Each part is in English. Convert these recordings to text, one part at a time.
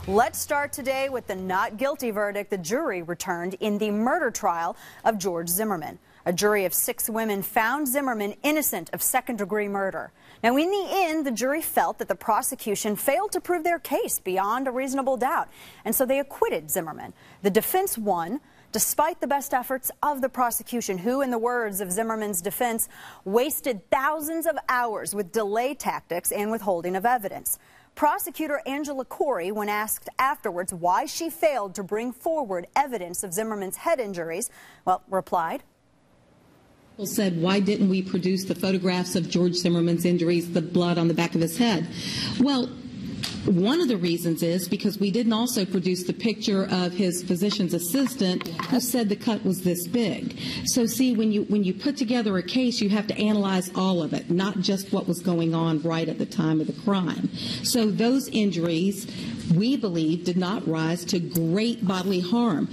Let's start today with the not guilty verdict the jury returned in the murder trial of George Zimmerman. A jury of 6 women found Zimmerman innocent of second-degree murder. Now, in the end, the jury felt that the prosecution failed to prove their case beyond a reasonable doubt, and so they acquitted Zimmerman. The defense won, despite the best efforts of the prosecution, who, in the words of Zimmerman's defense, wasted thousands of hours with delay tactics and withholding of evidence. Prosecutor Angela Corey, when asked afterwards why she failed to bring forward evidence of Zimmerman's head injuries, well, replied, said, why didn't we produce the photographs of George Zimmerman's injuries, the blood on the back of his head? Well, one of the reasons is because we didn't also produce the picture of his physician's assistant who said the cut was this big. So see, when you put together a case, you have to analyze all of it, not just what was going on right at the time of the crime. So those injuries, we believe, did not rise to great bodily harm.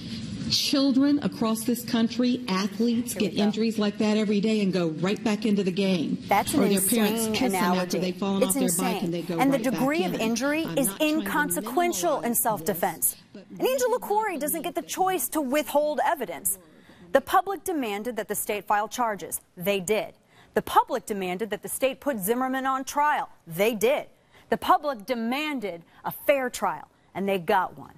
Children across this country, athletes, get injuries like that every day and go right back into the game. That's an or their insane parents kiss analogy. them after they've fallen off their bike and they go right back in. And the degree of injury is inconsequential in self-defense. And Angela Corey doesn't get the choice to withhold evidence. The public demanded that the state file charges. They did. The public demanded that the state put Zimmerman on trial. They did. The public demanded a fair trial, and they got one.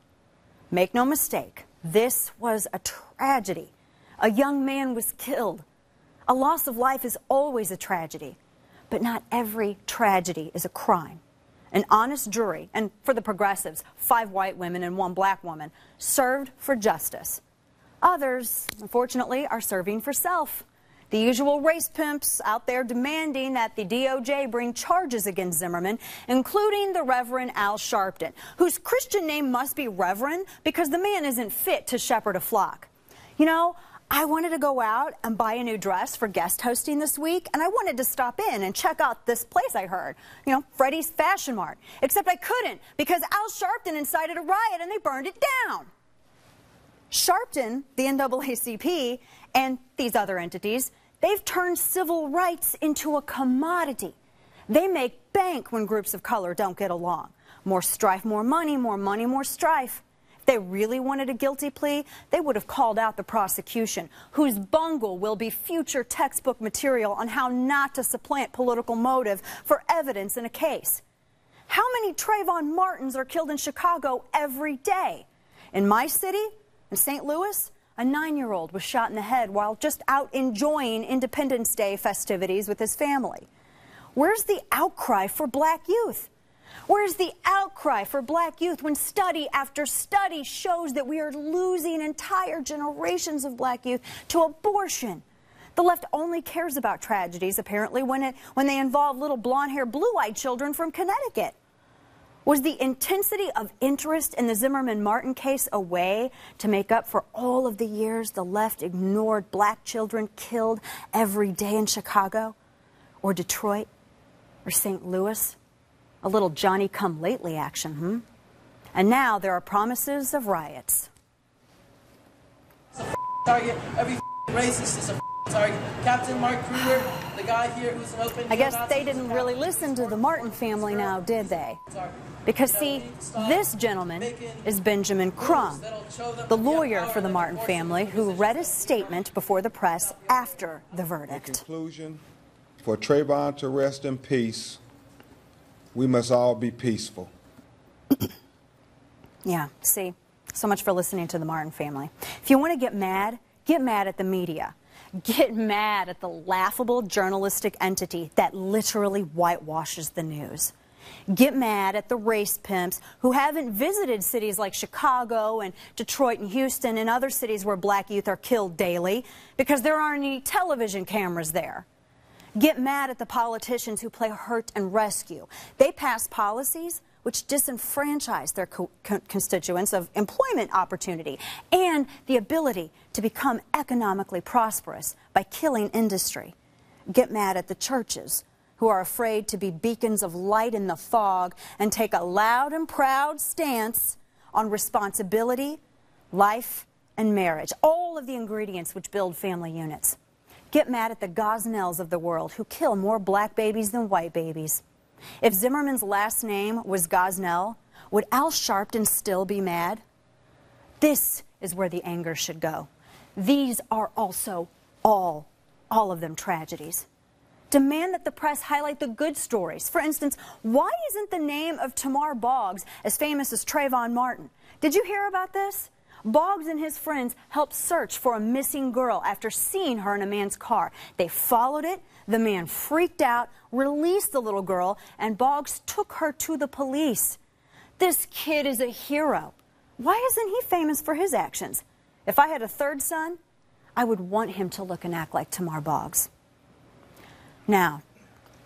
Make no mistake. This was a tragedy. A young man was killed. A loss of life is always a tragedy, but not every tragedy is a crime. An honest jury, and for the progressives, 5 white women and 1 black woman, served for justice. Others, unfortunately, are serving for self. The usual race pimps out there demanding that the DOJ bring charges against Zimmerman, including the Reverend Al Sharpton, whose Christian name must be Reverend because the man isn't fit to shepherd a flock. You know, I wanted to go out and buy a new dress for guest hosting this week, and I wanted to stop in and check out this place I heard, you know, Freddie's Fashion Mart. Except I couldn't because Al Sharpton incited a riot and they burned it down. Sharpton, the NAACP, and these other entities, they've turned civil rights into a commodity. They make bank when groups of color don't get along. More strife, more money, more strife. If they really wanted a guilty plea, they would have called out the prosecution, whose bungle will be future textbook material on how not to supplant political motive for evidence in a case. How many Trayvon Martins are killed in Chicago every day? In my city, in St. Louis, a 9-year-old was shot in the head while just out enjoying Independence Day festivities with his family. Where's the outcry for black youth? Where's the outcry for black youth when study after study shows that we are losing entire generations of black youth to abortion? The left only cares about tragedies, apparently, when they involve little blonde-haired, blue-eyed children from Connecticut. Was the intensity of interest in the Zimmerman-Martin case a way to make up for all of the years the left ignored black children killed every day in Chicago, or Detroit, or St. Louis? A little Johnny-come-lately action, And now there are promises of riots. It's a target. Every racist is a target. Captain Mark Kruger, the guy here who's an open... I guess they didn't really listen to the Martin family now, did they? Because, see, this gentleman is Benjamin Crumb, the lawyer for the Martin family, who read a statement before the press after the verdict. In conclusion, for Trayvon to rest in peace, we must all be peaceful. Yeah, see, so much for listening to the Martin family. If you want to get mad at the media. Get mad at the laughable journalistic entity that literally whitewashes the news. Get mad at the race pimps who haven't visited cities like Chicago and Detroit and Houston and other cities where black youth are killed daily because there aren't any television cameras there. Get mad at the politicians who play hurt and rescue. They pass policies which disenfranchise their constituents of employment opportunity and the ability to become economically prosperous by killing industry. Get mad at the churches who are afraid to be beacons of light in the fog and take a loud and proud stance on responsibility, life, and marriage, all of the ingredients which build family units. Get mad at the Gosnells of the world who kill more black babies than white babies. If Zimmerman's last name was Gosnell, would Al Sharpton still be mad? This is where the anger should go. These are also all of them tragedies. Demand that the press highlight the good stories. For instance, why isn't the name of Tamar Boggs as famous as Trayvon Martin? Did you hear about this? Boggs and his friends helped search for a missing girl after seeing her in a man's car. They followed it, the man freaked out, released the little girl, and Boggs took her to the police. This kid is a hero. Why isn't he famous for his actions? If I had a third son, I would want him to look and act like Tamar Boggs. Now,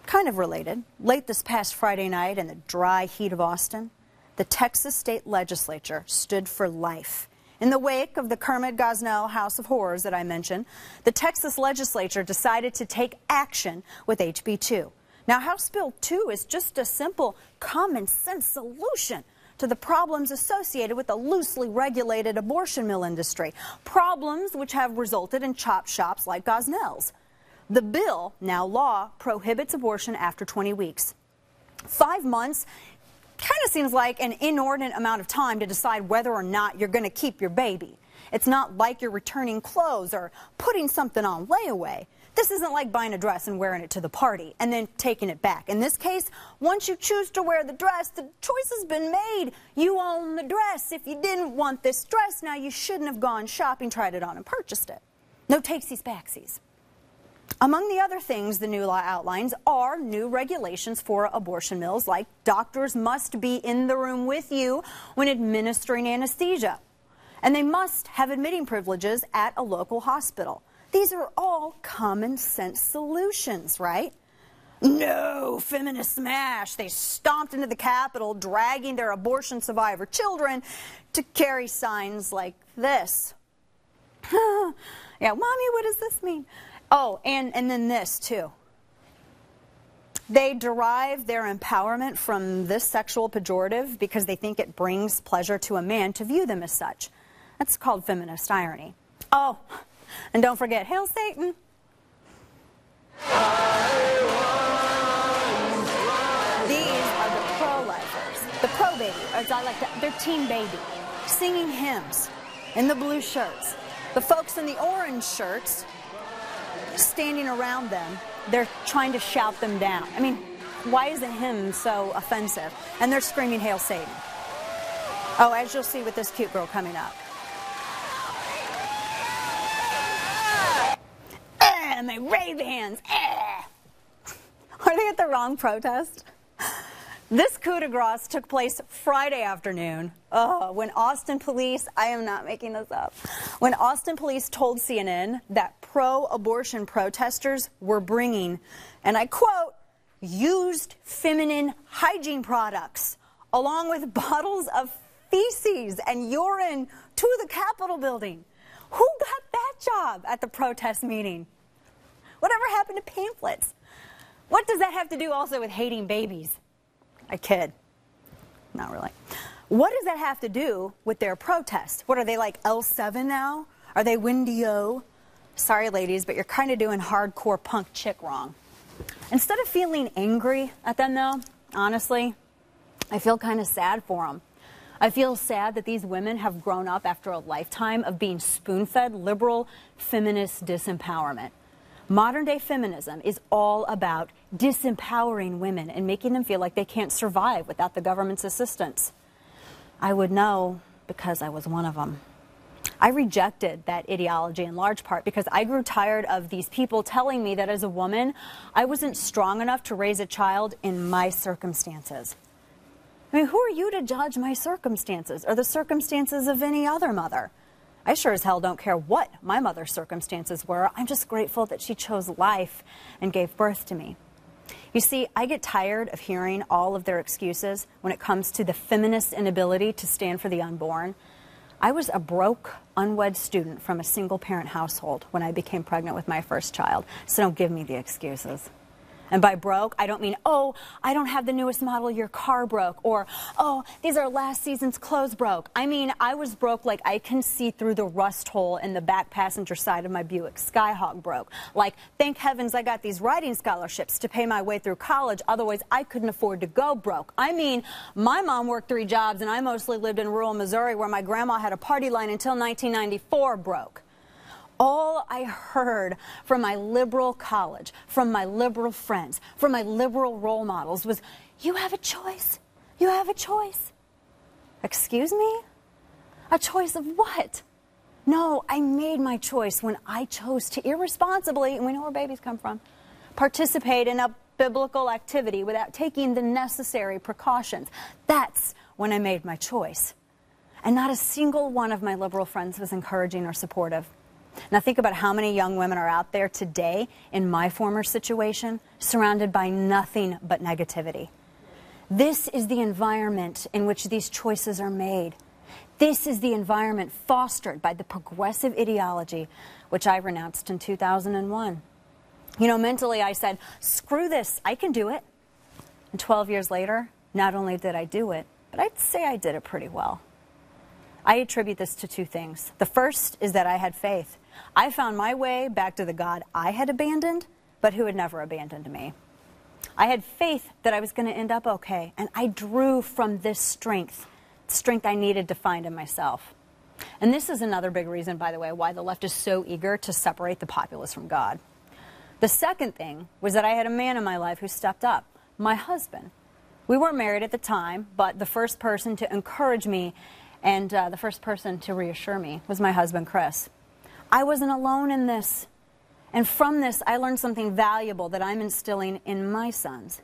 kind of related, late this past Friday night in the dry heat of Austin, the Texas state legislature stood for life. In the wake of the Kermit Gosnell House of Horrors that I mentioned, the Texas legislature decided to take action with HB 2. Now, House Bill 2 is just a simple, common-sense solution to the problems associated with the loosely regulated abortion mill industry, problems which have resulted in chop shops like Gosnell's. The bill, now law, prohibits abortion after 20 weeks. 5 months kind of seems like an inordinate amount of time to decide whether or not you're going to keep your baby. It's not like you're returning clothes or putting something on layaway. This isn't like buying a dress and wearing it to the party and then taking it back. In this case, once you choose to wear the dress, the choice has been made. You own the dress. If you didn't want this dress, now you shouldn't have gone shopping, tried it on, and purchased it. No takesies-backsies. Among the other things the new law outlines are new regulations for abortion mills, like doctors must be in the room with you when administering anesthesia, and they must have admitting privileges at a local hospital. These are all common sense solutions, right? No, feminist smash. They stomped into the Capitol, dragging their abortion survivor children to carry signs like this. Yeah, Mommy, what does this mean? Oh, and then this, too. They derive their empowerment from this sexual pejorative because they think it brings pleasure to a man to view them as such. That's called feminist irony. Oh, and don't forget, hail Satan. These are the pro-lifers, the pro-baby, or as I like to, they're teen baby, singing hymns in the blue shirts. The folks in the orange shirts standing around them, they're trying to shout them down. I mean, why is a hymn so offensive? And they're screaming, hail Satan. Oh, as you'll see with this cute girl coming up. And they raise their hands. Are they at the wrong protest? This coup de grace took place Friday afternoon when Austin police, I am not making this up, when Austin police told CNN that pro-abortion protesters were bringing, and I quote, used feminine hygiene products along with bottles of feces and urine to the Capitol building. Who got that job at the protest meeting? Whatever happened to pamphlets? What does that have to do also with hating babies? I kid. Not really. What does that have to do with their protest? What, are they like L7 now? Are they Windy-O? Sorry, ladies, but you're kind of doing hardcore punk chick wrong. Instead of feeling angry at them, though, honestly, I feel kind of sad for them. I feel sad that these women have grown up after a lifetime of being spoon-fed liberal feminist disempowerment. Modern-day feminism is all about disempowering women and making them feel like they can't survive without the government's assistance. I would know because I was one of them. I rejected that ideology in large part because I grew tired of these people telling me that as a woman, I wasn't strong enough to raise a child in my circumstances. I mean, who are you to judge my circumstances or the circumstances of any other mother? I sure as hell don't care what my mother's circumstances were. I'm just grateful that she chose life and gave birth to me. You see, I get tired of hearing all of their excuses when it comes to the feminist inability to stand for the unborn. I was a broke, unwed student from a single-parent household when I became pregnant with my first child, so don't give me the excuses. And by broke, I don't mean, oh, I don't have the newest model of your car broke, or, oh, these are last season's clothes broke. I mean, I was broke like I can see through the rust hole in the back passenger side of my Buick Skyhawk broke. Like, thank heavens I got these writing scholarships to pay my way through college, otherwise I couldn't afford to go broke. I mean, my mom worked 3 jobs and I mostly lived in rural Missouri where my grandma had a party line until 1994 broke. All I heard from my liberal college, from my liberal friends, from my liberal role models was, you have a choice. You have a choice. Excuse me? A choice of what? No, I made my choice when I chose to irresponsibly, and we know where babies come from, participate in a biblical activity without taking the necessary precautions. That's when I made my choice. And not a single one of my liberal friends was encouraging or supportive. Now think about how many young women are out there today in my former situation, surrounded by nothing but negativity. This is the environment in which these choices are made. This is the environment fostered by the progressive ideology, which I renounced in 2001. You know, mentally I said, screw this, I can do it. And 12 years later, not only did I do it, but I'd say I did it pretty well. I attribute this to 2 things. The first is that I had faith. I found my way back to the God I had abandoned, but who had never abandoned me. I had faith that I was going to end up okay, and I drew from this strength I needed to find in myself. And this is another big reason, by the way, why the left is so eager to separate the populace from God. The second thing was that I had a man in my life who stepped up, my husband. We weren't married at the time, but the first person to encourage me and the first person to reassure me was my husband, Chris. I wasn't alone in this. And from this, I learned something valuable that I'm instilling in my sons.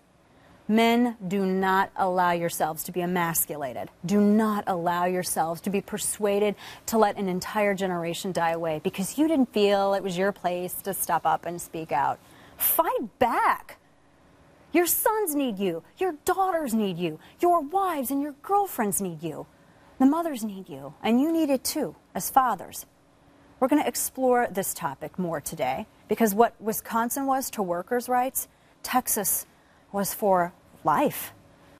Men, do not allow yourselves to be emasculated. Do not allow yourselves to be persuaded to let an entire generation die away because you didn't feel it was your place to step up and speak out. Fight back. Your sons need you. Your daughters need you. Your wives and your girlfriends need you. The mothers need you, and you need it too, as fathers. We're going to explore this topic more today because what Wisconsin was to workers' rights, Texas was for life.